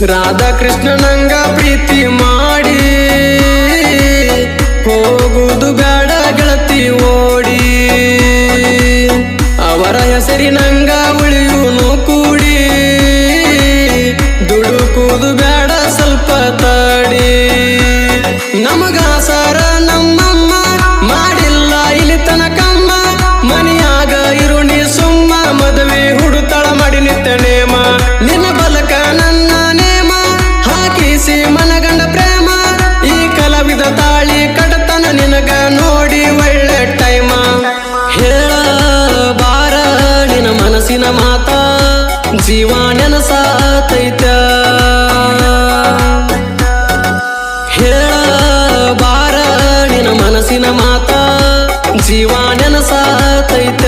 ರಾಧಾ ಕೃಷ್ಣ ನಂಗ ಪ್ರೀತಿ ಮಾಡಿ ಹೋಗುದು ಬೇಡ ಗೆಳತಿ ಓಡಿ ಅವರ ಹೆಸರಿ ನಂಗ ಉಳಿಯುನು ಕೂಡಿ ದುಡುಕುದು ಬೇಡ ಸ್ವಲ್ಪ ತಾಡಿ ನಮಗಾಸರ ನಮ್ಮಮ್ಮ ಮಾಡಿಲ್ಲ ಇಲ್ಲಿ ತನಕಮ್ಮ ಮನೆಯಾಗ ಇರುಣಿ ಸುಮ್ಮ ಮದುವೆ ಹುಡುತಳ ಮಾಡಿ ನಿತ್ಯ ನೇಮ ನಿನ್ನ ಬಲಕ ನನ್ನ ನೇಮ ಹಾಕಿಸಿ ಮನಗಂಡ ಪ್ರೇಮ ಈ ಕಲಾವಿದ ತಾಳಿ ಕಡತನ ನಿನಗ ನೋಡಿ ಒಳ್ಳೆ ಟೈಮ ಹೇಳ ಬಾರ ನಿನ್ನ ಮನಸ್ಸಿನ ಮಾತ ಜೀವ ನೆನಸಾತೈತ ಹೇಳ ಬಾರ ನಿನ್ನ ಮನಸ್ಸಿನ ಮಾತ ಜೀವ ನೆನಸಾತೈತ